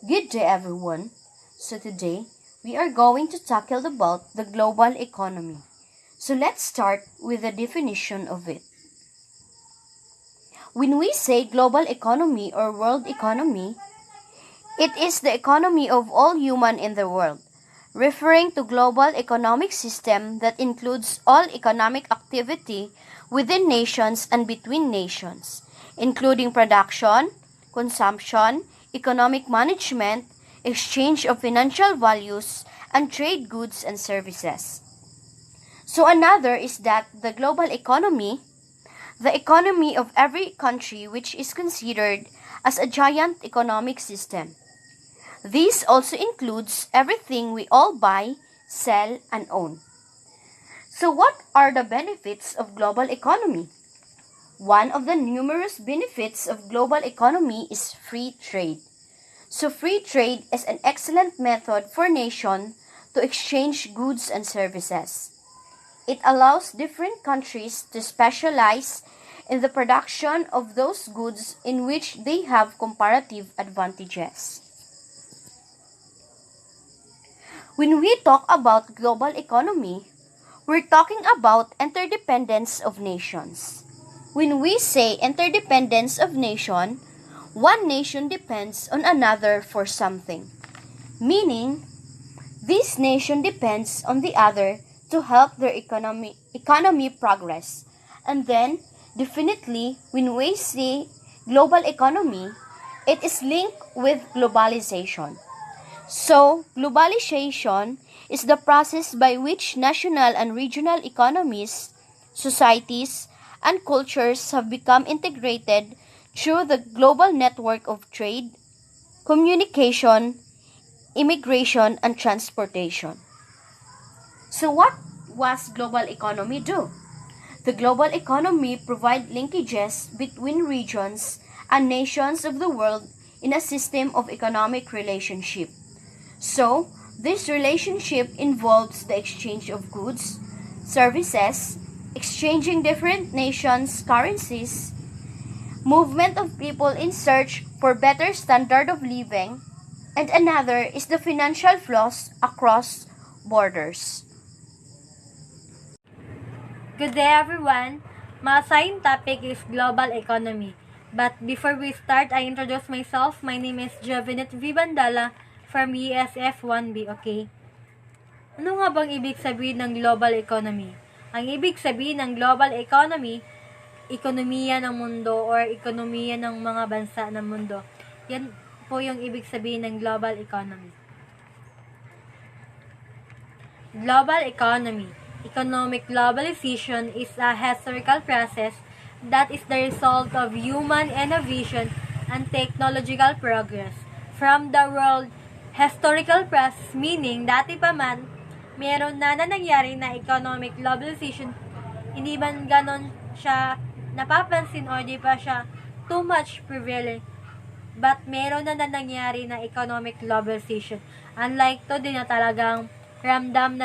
Good day, everyone. So today we are going to tackle about the global economy. So let's start with the definition of it. When we say global economy or world economy, it is the economy of all human in the world, referring to global economic system that includes all economic activity within nations and between nations, including production, consumption, economic management, exchange of financial values, and trade goods and services. So another is that the global economy, the economy of every country which is considered as a giant economic system. This also includes everything we all buy, sell, and own. So what are the benefits of global economy? One of the numerous benefits of global economy is free trade. So free trade is an excellent method for nation to exchange goods and services. It allows different countries to specialize in the production of those goods in which they have comparative advantages. When we talk about global economy, we're talking about interdependence of nations. When we say interdependence of nation, one nation depends on another for something, meaning this nation depends on the other to help their economy progress. And then, definitely, when we say global economy, it is linked with globalization. So, globalization is the process by which national and regional economies, societies, and cultures have become integrated through the global network of trade, communication, immigration, and transportation. So, what was global economy do? The global economy provide linkages between regions and nations of the world in a system of economic relationship. So, this relationship involves the exchange of goods, services, exchanging different nations' currencies, movement of people in search for better standard of living, and another is the financial flows across borders. Good day everyone! My assigned topic is global economy. But before we start, I introduce myself. My name is Jovenneth Bandola from ESF 1B, okay? Ano nga bang ibig sabihin ng global economy? Ang ibig sabihin ng global economy, ekonomiya ng mundo or ekonomiya ng mga bansa ng mundo. Yan po yung ibig sabihin ng global economy. Global economy. Economic globalization is a historical process that is the result of human innovation and technological progress. From the world historical process, meaning dati pa man, meron na nangyari na economic globalization, hindi man ganon siya napapansin or di pa siya too much prevalent. But meron na nangyari na economic globalization. Unlike to, din na talagang ramdam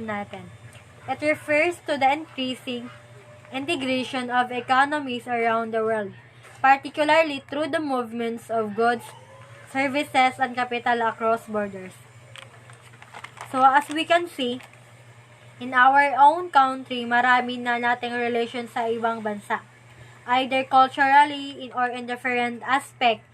natin. It refers to the increasing integration of economies around the world, particularly through the movements of goods, services, and capital across borders. So, as we can see, in our own country, marami na nating relation sa ibang bansa, either culturally or in different aspect.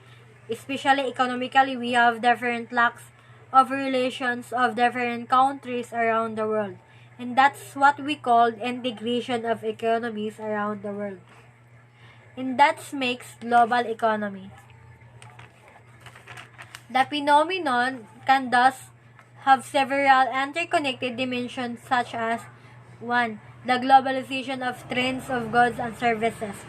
Especially economically, we have different locks of relations of different countries around the world. And that's what we call integration of economies around the world. And that makes global economy. The phenomenon can thus have several interconnected dimensions such as 1. The globalization of trends of goods and services.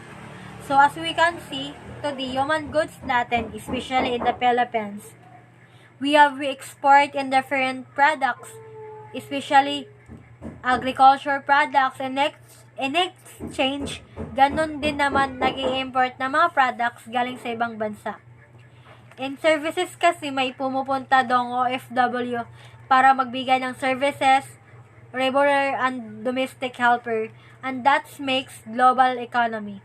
So as we can see, to the human goods natin, especially in the Philippines, we export in different products, especially agriculture products, and in exchange, ganun din naman nag-i-import na mga products galing sa ibang bansa. In services kasi may pumupunta dong OFW para magbigay ng services, laborer and domestic helper, and that makes global economy.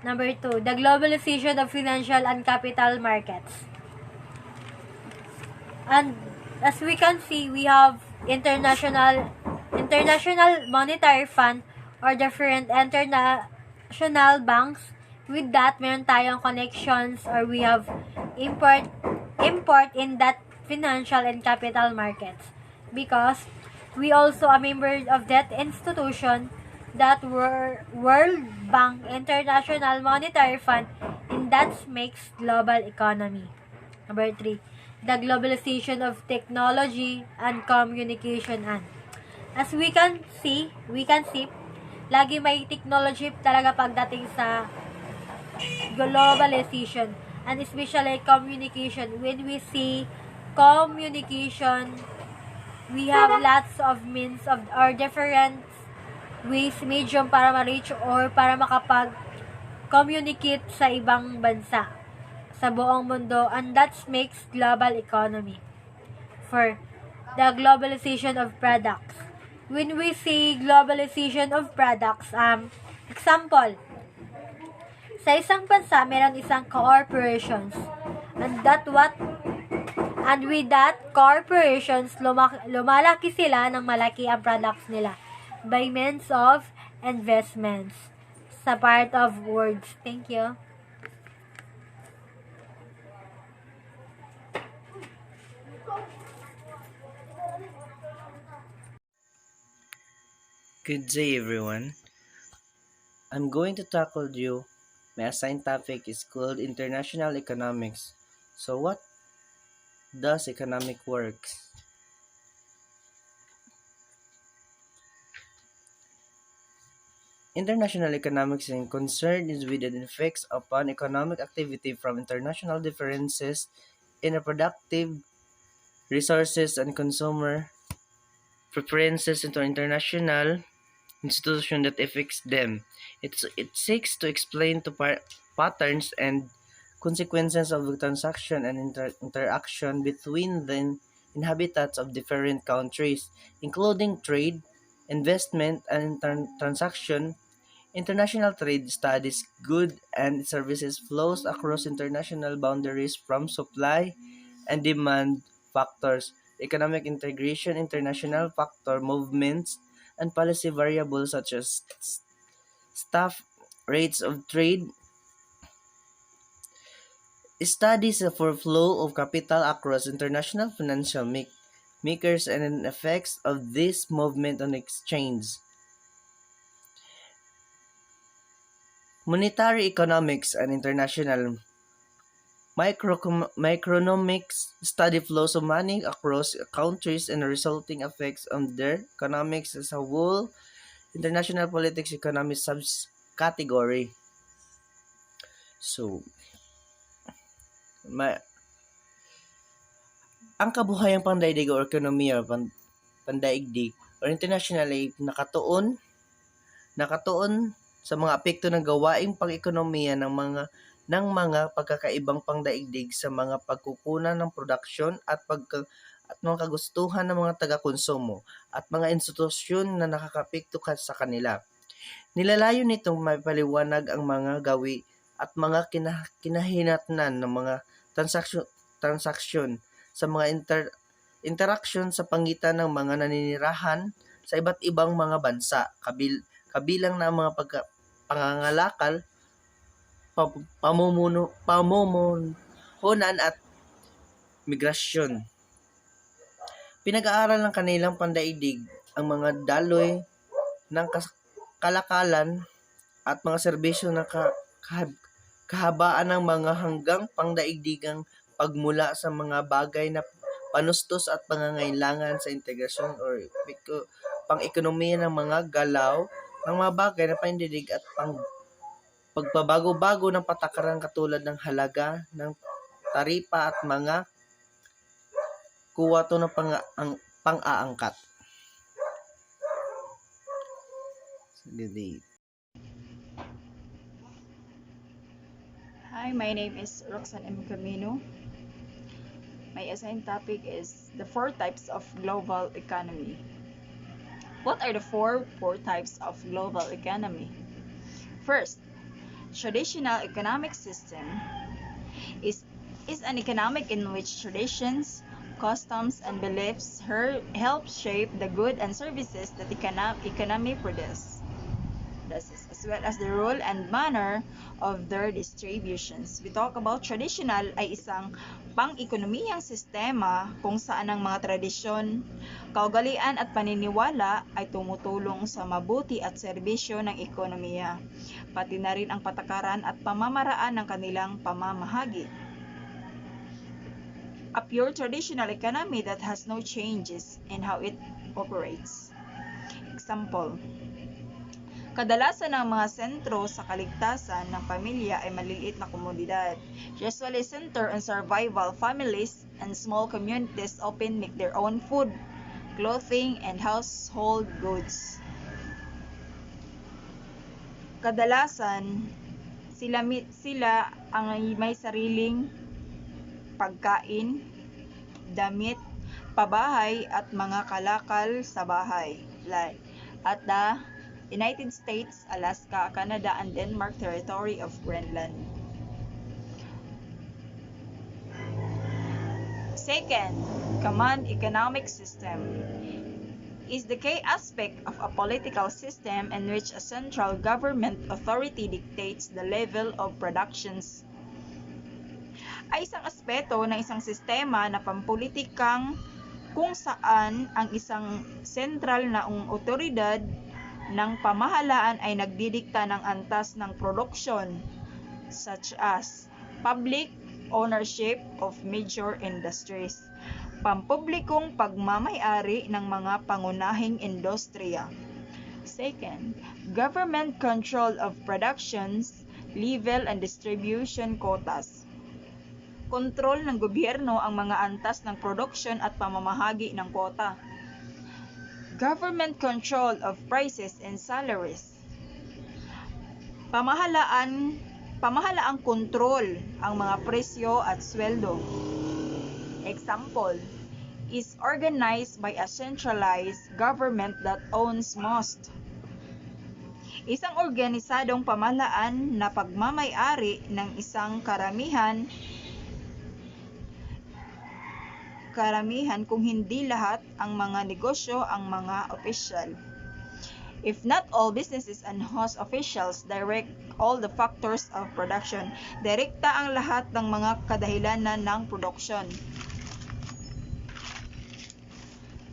Number 2, the globalization of financial and capital markets. And as we can see, we have international monetary fund or different international banks. With that, meron tayong connections or we have import in that financial and capital markets, because we also a member of that institution, that World Bank, International Monetary Fund, and that makes global economy. Number 3, the globalization of technology and communication. And as we can see, lagi may technology talaga pagdating sa globalization, and especially communication. When we see communication, we have lots of means of or different ways, medium para ma-reach or para makapag-communicate sa ibang bansa sa buong mundo, and that makes global economy. For the globalization of products. When we see globalization of products, example, sa isang bansa, meron isang corporations. And with that corporations, lumalaki sila ng malaki ang products nila by means of investments sa part of words. Thank you. Good day, everyone. I'm going to tackle you. My assigned topic is called International Economics. So, what does economic works? International economics is concerned is with the effects upon economic activity from international differences in a productive resources and consumer preferences into international institution that affects them. It seeks to explain to patterns and consequences of the transaction and interaction between the inhabitants of different countries, including trade, investment, and transaction. International trade studies goods and services flows across international boundaries from supply and demand factors, economic integration, international factor movements, and policy variables such as staff rates of trade, studies for flow of capital across international financial makers and effects of this movement on exchange. Monetary economics and international microeconomics study flows of money across countries and resulting effects on their economics as a whole. International politics economy subcategory. So, ang kabuhayang pandaigdig o ekonomiya pandaigdig o international ay nakatuon sa mga apekto ng gawaing pang-ekonomiya ng mga pagkakaibang pangdaigdig sa mga pagkukunan ng produksyon at mga kagustuhan ng mga taga-konsumo at mga institusyon na nakakapekto sa kanila. Nilalayo nitong mapaliwanag ang mga gawi at mga kinahinatnan ng mga transaksyon sa mga interaksyon sa pangitan ng mga naninirahan sa iba't ibang mga bansa, kabilang na ang mga pangangalakal, pamumuhunan at migrasyon. Pinag-aaral ng kanilang pandaigdig ang mga daloy ng kalakalan at mga serbisyo ng kahabaan ng mga hanggang pangdaigdigang pagmula sa mga bagay na panustos at pangangailangan sa integrasyon o pang-ekonomiya ng mga galaw ng mga bagay na panindidig at pagbabago-bago ng patakaran katulad ng halaga ng taripa at mga kuwato ng pang-aangkat. Hi, my name is Roxan Camino. My assigned topic is the 4 types of global economy. What are the four types of global economy? First, traditional economic system is an economic in which traditions, customs, and beliefs help shape the goods and services that economy produces, as well as the rule and manner of their distributions. We talk about traditional ay isang pang-ekonomiyang sistema kung saan ang mga tradisyon, kaugalian at paniniwala ay tumutulong sa mabuti at serbisyo ng ekonomiya, pati na rin ang patakaran at pamamaraan ng kanilang pamamahagi. A pure traditional economy that has no changes in how it operates. Example, kadalasan ang mga sentro sa kaligtasan ng pamilya ay maliliit na komunidad, usually center on survival. Families and small communities often make their own food, clothing, and household goods. Kadalasan, sila ang may sariling pagkain, damit, pabahay at mga kalakal sa bahay. At the United States, Alaska, Canada, and Denmark territory of Greenland. Second, command economic system is the key aspect of a political system in which a central government authority dictates the level of productions. Ay isang aspeto ng isang sistema na pampulitikang kung saan ang isang sentral na otoridad ng pamahalaan ay nagdidikta ng antas ng produksyon, such as public ownership of major industries, pampublikong pagmamay-ari ng mga pangunahing industriya. Second, government control of productions, level and distribution quotas. Kontrol ng gobyerno ang mga antas ng produksyon at pamamahagi ng kwota. Government control of prices and salaries. Pamahalaang kontrol ang mga presyo at sweldo. Example, is organized by a centralized government that owns most. Isang organisadong pamahalaan na pagmamay-ari ng isang karamihan kung hindi lahat ang mga negosyo ang mga opisyal. If not all businesses and host officials direct all the factors of production, direkta ang lahat ng mga kadahilanan ng produksyon.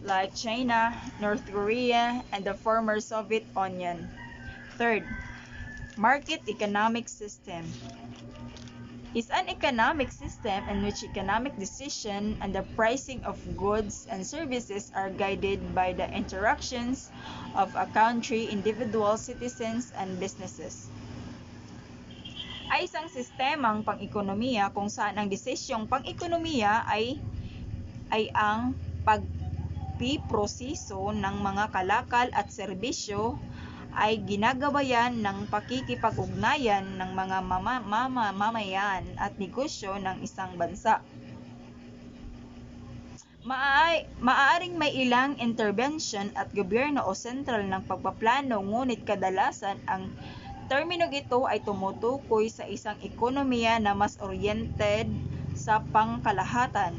Like China, North Korea, and the former Soviet Union. Third, market economic system is an economic system in which economic decision and the pricing of goods and services are guided by the interactions of a country, individual citizens, and businesses. Ay isang sistemang pang-ekonomiya kung saan ang desisyong pang-ekonomiya ay ang pagpiproseso ng mga kalakal at serbisyo ay ginagabayan ng pakikipag-ugnayan ng mga mamamayan at negosyo ng isang bansa. Maaaring may ilang intervention at gobyerno o sentral ng pagpaplano, ngunit kadalasan ang terminong ito ay tumutukoy sa isang ekonomiya na mas oriented sa pangkalahatan.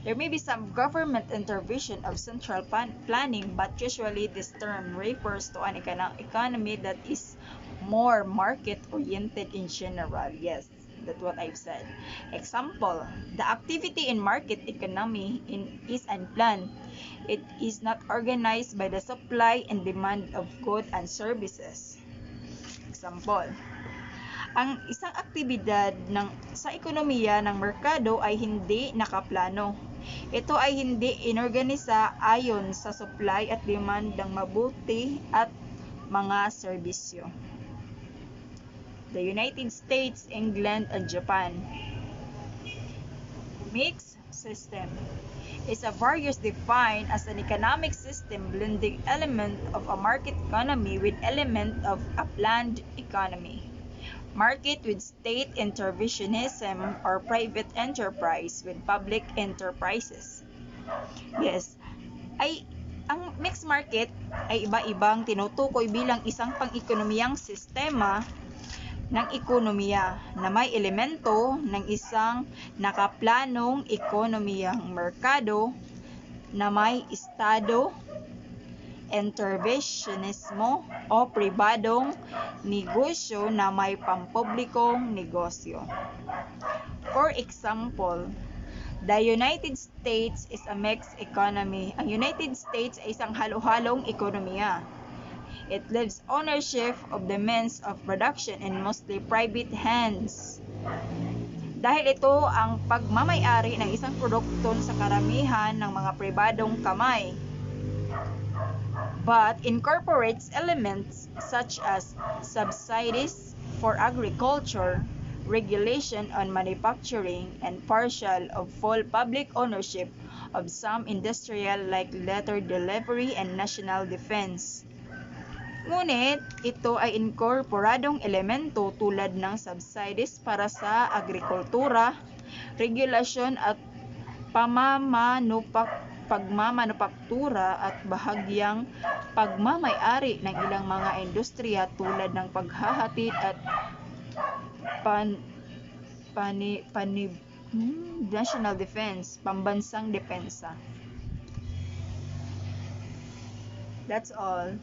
There may be some government intervention of central planning, but usually this term refers to an economy that is more market-oriented in general. Yes, that's what I've said. Example, the activity in market economy is unplanned. It is not organized by the supply and demand of goods and services. Example, ang isang aktibidad sa ekonomiya ng merkado ay hindi nakaplano. Ito ay hindi inorganisa ayon sa supply at demand ng mabuti at mga serbisyo. The United States, England, and Japan. Mixed system is a various defined as an economic system blending element of a market economy with element of a planned economy. Market with state interventionism or private enterprise with public enterprises. Yes, ang mixed market ay iba-ibang tinutukoy bilang isang pang-ekonomiyang sistema ng ekonomiya na may elemento ng isang nakaplanong ekonomiyang merkado na may estado, interventionismo o pribadong negosyo na may pampublikong negosyo. For example, the United States is a mixed economy. Ang United States ay isang halo-halong ekonomiya. It leaves ownership of the means of production in mostly private hands. Dahil ito ang pagmamay-ari ng isang produkto sa karamihan ng mga pribadong kamay, but incorporates elements such as subsidies for agriculture, regulation on manufacturing, and partial or full public ownership of some industrial like letter delivery and national defense. Ngunit, ito ay inkorporadong elemento tulad ng subsidies para sa agrikultura, regulasyon at pagmamanupaktura at bahagyang pagmamay-ari ng ilang mga industriya tulad ng paghahatid at national defense, pambansang depensa. That's all.